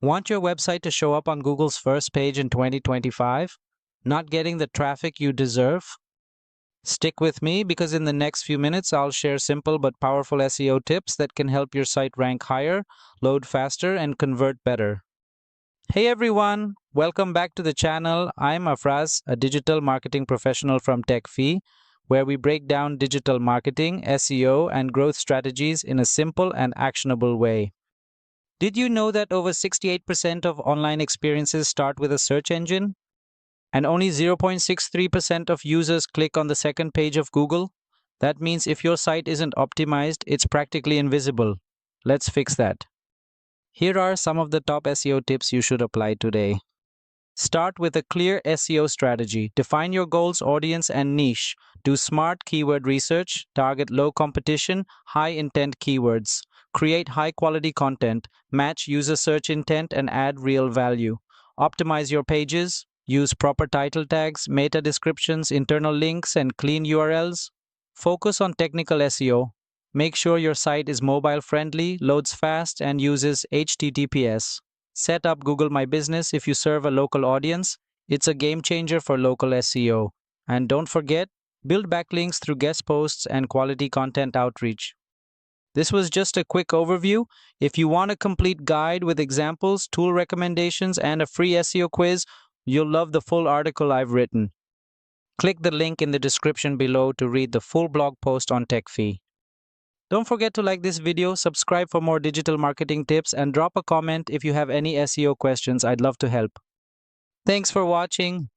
Want your website to show up on Google's first page in 2025? Not getting the traffic you deserve? Stick with me because in the next few minutes I'll share simple but powerful SEO tips that can help your site rank higher, load faster, and convert better. Hey everyone, welcome back to the channel. I'm Afraz, a digital marketing professional from Techfee, where we break down digital marketing, SEO, and growth strategies in a simple and actionable way. Did you know that over 68% of online experiences start with a search engine? And only 0.63% of users click on the second page of Google? That means if your site isn't optimized, it's practically invisible. Let's fix that. Here are some of the top SEO tips you should apply today. Start with a clear SEO strategy. Define your goals, audience, and niche. Do smart keyword research. Target low competition, high intent keywords. Create high quality content. Match user search intent and add real value. Optimize your pages. Use proper title tags, meta descriptions, internal links, and clean URLs. Focus on technical SEO. Make sure your site is mobile friendly, loads fast, and uses HTTPS. Set up Google My Business if you serve a local audience. It's a game changer for local SEO. And don't forget, build backlinks through guest posts and quality content outreach. This was just a quick overview. If you want a complete guide with examples, tool recommendations, and a free SEO quiz, you'll love the full article I've written. Click the link in the description below to read the full blog post on Techfee. Don't forget to like this video, subscribe for more digital marketing tips, and drop a comment if you have any SEO questions. I'd love to help. Thanks for watching.